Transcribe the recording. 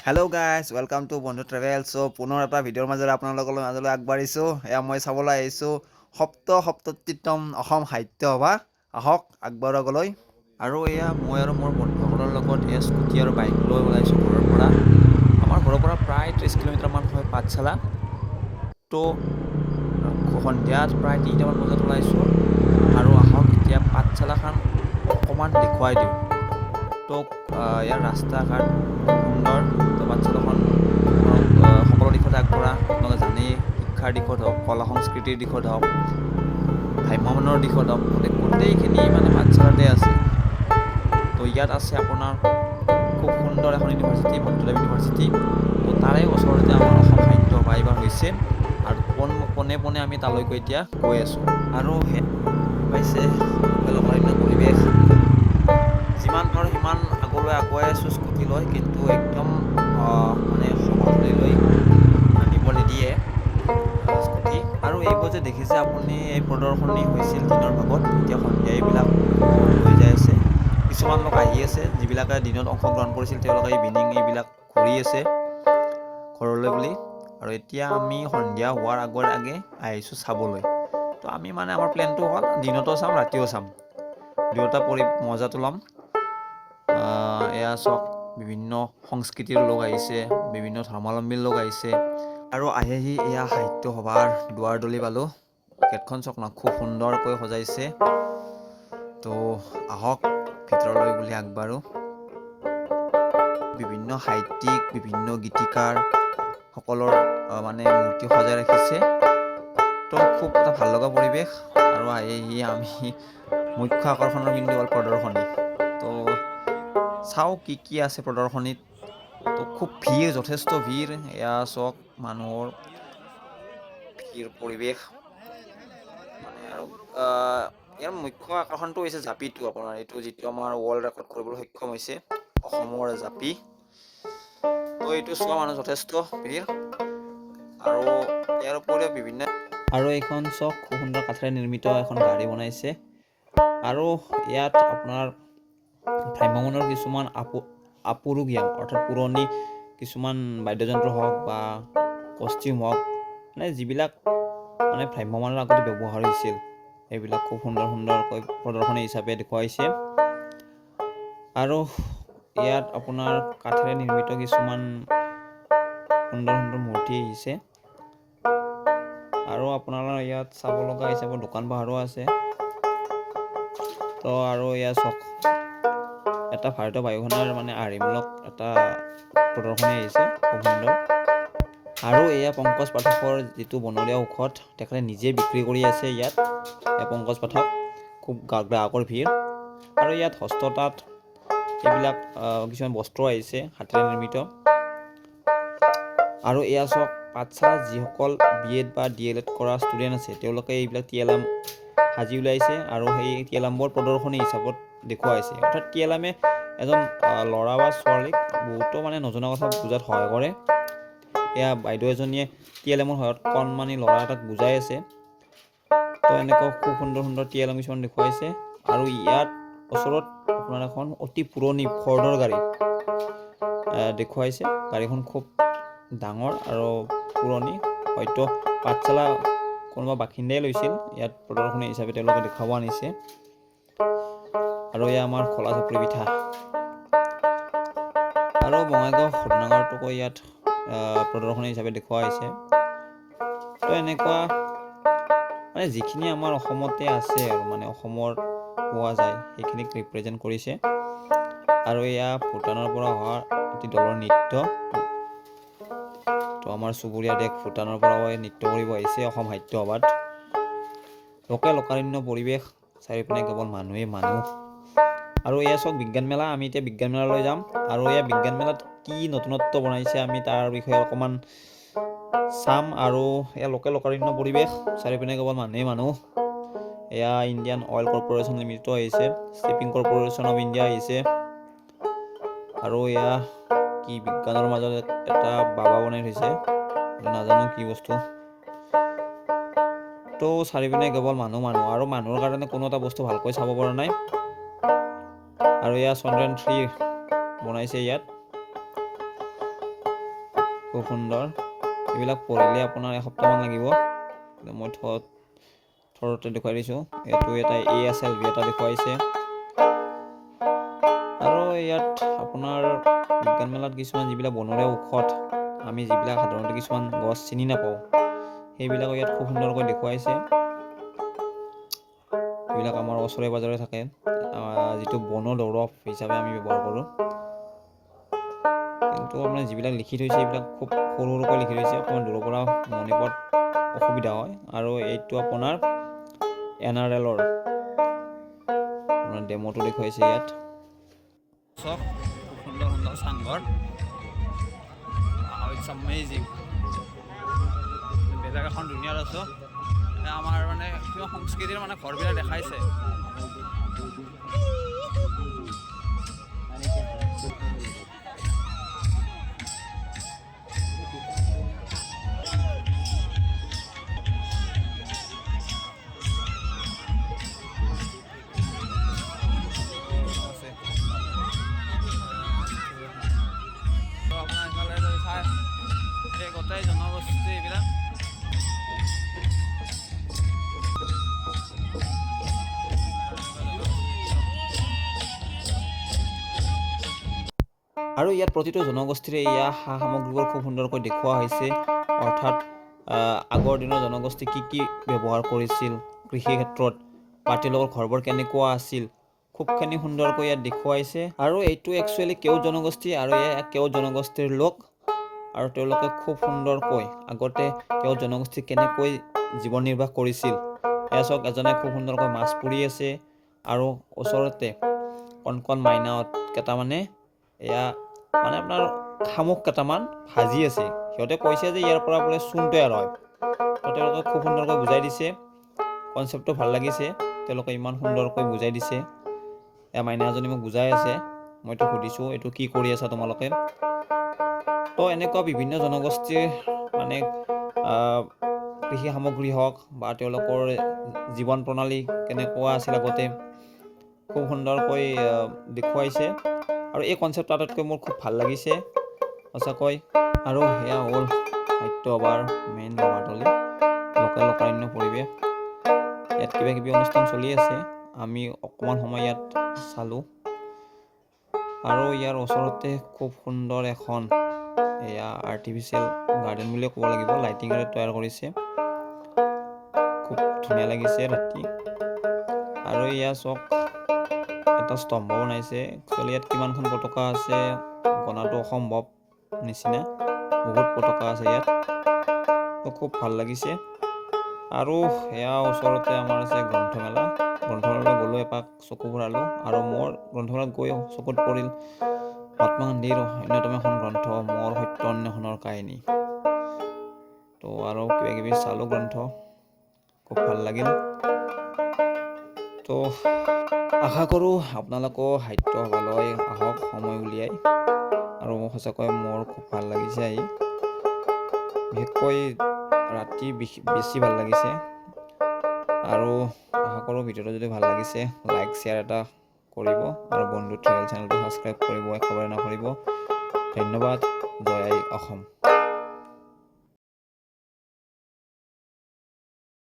Hello' guys welcome to বন্ধু travel. চ' পুনৰ এটা ভিডিঅ'ৰ মাজেৰে আপোনালোকৰ মাজলৈ আগবাঢ়িছোঁ। এয়া মই চাবলৈ আহিছোঁ সপ্ততিতম অসম সাহিত্য সভা। আহক আগবাঢ়িবলৈ। আৰু এয়া মই আৰু মোৰ বন্ধুসকলৰ লগত এয়া স্কুটি আৰু বাইক লৈ ওলাইছোঁ ঘৰৰ পৰা। আমাৰ ঘৰৰ পৰা প্ৰায় 30 কিলোমিটাৰমান হয় পাঠশালা। তো সন্ধিয়াত প্ৰায় 3টামান বজাত ওলাইছোঁ। আৰু আহক এতিয়া পাঠশালাখন অকণমান দেখুৱাই দিওঁ। তো ইয়াৰ ৰাস্তা ঘাট সুন্দৰ। তো পাঠশালাখন সকলো দিশতে আগবঢ়া। আপোনালোকে জানেই, শিক্ষাৰ দিশত হওক, কলা সংস্কৃতিৰ দিশত হওক, ভ্ৰাম্যমাণৰ দিশত হওক, গোটেইখিনি মানে পাঠশালাতে আছে। তো ইয়াত আছে আপোনাৰ খুব সুন্দৰ এখন ইউনিভাৰ্চিটি, মাধৱদেৱ ইউনিভাৰ্চিটি। তো তাৰে ওচৰতে আমাৰ অসম সাহিত্য সভা এইবাৰ হৈছে। আৰু পোনে পোনে আমি তালৈকে এতিয়া গৈ আছোঁ। আৰু পাইছে লোকাৰণ্য পৰিৱেশ। যিমান পাৰোঁ সিমান আগলৈ আগুৱাই আছোঁ স্কুটি লৈ, কিন্তু একদম মানে সমথলীলৈ নিব নিদিয়ে স্কুটি। আৰু এইবোৰ যে দেখিছে আপুনি, এই প্ৰদৰ্শনী হৈছিল দিনৰ ভাগত, এতিয়া সন্ধিয়া এইবিলাক আকৌ লৈ যাই আছে। কিছুমান লোক আহি আছে, যিবিলাকে দিনত অংশগ্ৰহণ কৰিছিল তেওঁলোকে ইভিনিং এইবিলাক ঘূৰি আছে ঘৰলৈ বুলি। আৰু এতিয়া আমি সন্ধিয়া হোৱাৰ আগে আহিছোঁ চাবলৈ। তো আমি মানে আমাৰ প্লেনটো হ'ল দিনতো চাম ৰাতিও চাম, দুয়োটা মজাটো ল'ম। এয়া চাওক, বিভিন্ন সংস্কৃতিৰ লোক আহিছে, বিভিন্ন ধৰ্মাৱলম্বীৰ লোক আহিছে। আৰু আহি এয়া সাহিত্য সভাৰ দুৱাৰদলি পালোঁ। গেটখন চাওক না, খুব সুন্দৰকৈ সজাইছে। তো আহক ভিতৰলৈ বুলি আগবাঢ়ো। বিভিন্ন সাহিত্যিক, বিভিন্ন গীতিকাৰ সকলৰ মানে মূৰ্তি সজাই ৰাখিছে। তো খুব এটা ভাল লগা পৰিৱেশ। আৰু আহি আমি মুখ্য আকৰ্ষণৰ বিন্দু হ'ল প্ৰদৰ্শনী। তো চাওঁ কি আছে প্ৰদৰ্শনীত। তো খুব ভিৰ, যথেষ্ট ভিৰ। এয়া চাওক মানুহৰ ভিৰ পৰিৱেশ। মানে আৰু ইয়াৰ মুখ্য আকৰ্ষণটো হৈছে জাপিটো, আপোনাৰ এইটো যিটো আমাৰ ৱৰ্ল্ড ৰেকৰ্ড কৰিবলৈ সক্ষম হৈছে, অসমৰ জাপি। তো এইটো চোৱা মানুহ যথেষ্ট ভিৰ। আৰু ইয়াৰ উপৰিও বিভিন্ন আৰু এইখন চাওক, খুব সুন্দৰ কাঠেৰে নিৰ্মিত এখন গাড়ী বনাইছে। আৰু ইয়াত আপোনাৰ ভ্ৰাম্যমাণৰ কিছুমান আপুৰুগীয়া অৰ্থাৎ পুৰণি কিছুমান বাদ্যযন্ত্ৰ হওক বা কষ্টিউম হওক, মানে যিবিলাক মানে ভ্ৰাম্যমাণৰ আগতে ব্যৱহাৰ হৈছিল, সেইবিলাক খুব সুন্দৰকৈ প্ৰদৰ্শনী হিচাপে দেখুৱাইছে। আৰু ইয়াত আপোনাৰ কাঠেৰে নিৰ্মিত কিছুমান সুন্দৰ মূৰ্তি আহিছে। আৰু আপোনালোকৰ ইয়াত চাব লগা হিচাপত দোকান পোহাৰো আছে। তো আৰু এয়া চাওক, এটা ভাৰতীয় বায়ুসেনাৰ মানে আৰ্হিমূলক এটা প্ৰদৰ্শনী আহিছে, খুব সুন্দৰ। আৰু এয়া পংকজ পাঠকৰ যিটো বনৰীয়া ঔষধ, তেখেতে নিজে বিক্ৰী কৰি আছে ইয়াত। পংকজ পাঠক, খুব গ্ৰাহকৰ ভিৰ। আৰু ইয়াত হস্ততাঁত এইবিলাক কিছুমান বস্ত্ৰ আহিছে, হাতেৰে নিৰ্মিত। আৰু এয়া চাওক, পাঠশালাত যিসকল BEd বা DLEd কৰা ষ্টুডেণ্ট আছে, তেওঁলোকে এইবিলাক TLM সাজি উলিয়াইছে। আৰু সেই TLMবোৰ প্ৰদৰ্শনী হিচাপত দেখুৱাইছে। অৰ্থাৎ TLMে এজন ল'ৰা বা ছোৱালীক বহুতো মানে নজনা কথা বুজাত সহায় কৰে। এয়া বাইদেউ এজনীয়ে TLMৰ সহায়ত কণমানি ল'ৰা এটাক বুজাই আছে। তো এনেকুৱা খুব সুন্দৰ TLM কিছুমান দেখুৱাইছে। আৰু ইয়াত ওচৰত আপোনাৰ এখন অতি পুৰণি ফৰ্ডৰ গাড়ী দেখুৱাইছে। গাড়ীখন খুব ডাঙৰ আৰু পুৰণি, হয়তো পাঠশালা কোনোবা বাসিন্দাই লৈছিল, ইয়াত প্ৰদৰ্শনী হিচাপে তেওঁলোকে দেখুৱাব আনিছে। আৰু এয়া আমাৰ খোলা চাপৰি পিঠা। আৰু বঙাইগাঁও শোধনাগাৰটোকো ইয়াত প্ৰদৰ্শনী হিচাপে দেখুওৱা হৈছে। তো এনেকুৱা মানে যিখিনি আমাৰ অসমতে আছে আৰু মানে অসমৰ পোৱা যায়, সেইখিনিক ৰিপ্ৰেজেণ্ট কৰিছে। আৰু এয়া ভূটানৰ পৰা অহা এটি দলৰ নৃত্য। তো আমাৰ চুবুৰীয়া দেশ ভূটানৰ পৰাও নৃত্য কৰিব আহিছে অসম সাহিত্য সভাত। লোকাৰণ্য পৰিৱেশ, চাৰিওপিনে কেৱল মানুহ। আৰু এয়া চাওক বিজ্ঞান মেলা। আমি এতিয়া বিজ্ঞান মেলালৈ যাম। আৰু এয়া বিজ্ঞান মেলাত কি নতুনত্ব বনাইছে আমি তাৰ বিষয়ে অকণমান চাম। আৰু এয়া লোকাৰণ্য পৰিৱেশ, চাৰিওপিনে কেৱল মানুহ। এয়া ইণ্ডিয়ান অইল কৰ্পৰেশ্যন লিমিটেড আহিছে, শ্বিপিং কৰ্পৰেশ্যন অফ ইণ্ডিয়া আহিছে। আৰু এয়া কি বিজ্ঞানৰ মাজত এটা বাবা বনাই থৈছে, নাজানো কি বস্তু। তো চাৰিওপিনে কেৱল মানুহ। আৰু মানুহৰ কাৰণে কোনো এটা বস্তু ভালকৈ চাব পৰা নাই। আৰু এয়া চন্দ্ৰয়ান 3 বনাইছে ইয়াত। খুব সুন্দৰ। এইবিলাক পঢ়িলে আপোনাৰ এসপ্তাহমান লাগিব। মই থৰতে দেখুৱাই দিছোঁ। এইটো এটা ASLV এটা দেখুৱাইছে। আৰু ইয়াত আপোনাৰ বিজ্ঞান মেলাত কিছুমান যিবিলাক বনৰীয়া ঔষধ, আমি যিবিলাক সাধাৰণতে কিছুমান গছ চিনি নাপাওঁ, সেইবিলাকো ইয়াত খুব সুন্দৰকৈ দেখুৱাইছে। এইবিলাক আমাৰ ওচৰে পাজৰে থাকে, যিটো বন দৰৱ হিচাপে আমি ব্যৱহাৰ কৰোঁ। কিন্তু আপোনাৰ যিবিলাক লিখি থৈছে এইবিলাক খুব সৰু সৰুকৈ লিখি থৈছে, অকণমান দূৰৰ পৰা মনি পোৱাত অসুবিধা হয়। আৰু এইটো আপোনাৰ NRL-ৰ আপোনাৰ ডেম'টো দেখুৱাইছে ইয়াত। খুব সুন্দৰ সুন্দৰ চাংঘৰ। It's amazing. বেলেগ এখন দুনিয়াত আছোঁ। আমাৰ মানে কিবা সংস্কৃতিৰ মানে ঘৰবিলাক দেখাইছে। আপোনাৰ ইফালে যদি চাই, এই গোটেই জনগোষ্ঠী এইবিলাক। আৰু ইয়াত প্ৰতিটো জনগোষ্ঠীৰে সা সামগ্ৰীবোৰ খুব সুন্দৰকৈ দেখুওৱা হৈছে। অৰ্থাৎ আগৰ দিনৰ জনগোষ্ঠী কি কি ব্যৱহাৰ কৰিছিল কৃষি ক্ষেত্ৰত, বা তেওঁলোকৰ ঘৰবোৰ কেনেকুৱা আছিল, খুবখিনি সুন্দৰকৈ ইয়াত দেখুৱাইছে। আৰু এইটো একচুৱেলি কেও জনগোষ্ঠী, আৰু কেও জনগোষ্ঠীৰ লোক। আৰু তেওঁলোকে খুব সুন্দৰকৈ আগতে কেও জনগোষ্ঠী কেনেকৈ জীৱন নিৰ্বাহ কৰিছিল। এয়া চাওক, এজনে খুব সুন্দৰকৈ মাছ পুৰি আছে, আৰু ওচৰতে কণ কণ মাইনাহঁত কেইটামানে এয়া মানে আপোনাৰ শামুক কেইটামান ভাজি আছে। সিহঁতে কৈছে যে ইয়াৰ পৰা বোলে চূণ তৈয়াৰ হয়। তো তেওঁলোকে খুব সুন্দৰকৈ বুজাই দিছে। কনচেপ্টটো ভাল লাগিছে, তেওঁলোকে ইমান সুন্দৰকৈ বুজাই দিছে। মাইনা এজনী মোক বুজাই আছে, মইতো সুধিছোঁ এইটো কি কৰি আছা তোমালোকে। তো এনেকুৱা বিভিন্ন জনগোষ্ঠীৰ মানে কৃষি সামগ্ৰী হওক বা তেওঁলোকৰ জীৱন প্ৰণালী কেনেকুৱা আছিল আগতে, খুব সুন্দৰকৈ দেখুৱাইছে। আৰু এই কনচেপ্ট আটাইতকৈ মোৰ খুব ভাল লাগিছে সঁচাকৈ। আৰু সেয়া হ'ল সাহিত্য সভাৰ মেইন ৰভাতলি, লোকেল লোকাৰণ্য পৰিৱেশ। ইয়াত কিবা কিবি অনুষ্ঠান চলি আছে, আমি অকণমান সময় ইয়াত চালোঁ। আৰু ইয়াৰ ওচৰতে খুব সুন্দৰ এখন এয়া আৰ্টিফিচিয়েল গাৰ্ডেন বুলিয়ে ক'ব লাগিব, লাইটিঙেৰে তৈয়াৰ কৰিছে। খুব ধুনীয়া লাগিছে ৰাতি। আৰু এয়া চাওক, এটা স্তম্ভ বনাইছে। একচুৱেলি ইয়াত কিমানখন পতাকা আছে গণাটো অসম্ভৱ নিচিনা, বহুত পতাকা আছে ইয়াত। তো খুব ভাল লাগিছে। আৰু সেয়া ওচৰতে আমাৰ আছে গ্ৰন্থমেলা। গ্ৰন্থমেলালৈ গ'লোঁ, এপাক চকু ফুৰালোঁ। আৰু মোৰ গ্ৰন্থমেলাত গৈ চকুত পৰিল মহাত্মা গান্ধীৰ অন্যতম এখন গ্ৰন্থ, মোৰ সত্য অন্বেষণৰ কাহিনী। তো আৰু কিবা কিবি চালোঁ গ্ৰন্থ, খুব ভাল লাগিল। তো আশা কৰোঁ আপোনালোকেও সাহিত্য সভালৈ আহক সময় উলিয়াই। আৰু সঁচাকৈ মোৰ খুব ভাল লাগিছে আহি, বিশেষকৈ ৰাতি বেছি ভাল লাগিছে। আৰু আশা কৰোঁ ভিডিঅ'টো যদি ভাল লাগিছে লাইক শ্বেয়াৰ এটা কৰিব, আৰু বন্ধু ট্ৰেভেল চেনেলটো ছাবস্ক্ৰাইব কৰিব একেবাৰে নকৰিব। ধন্যবাদ। জয় আই অসম।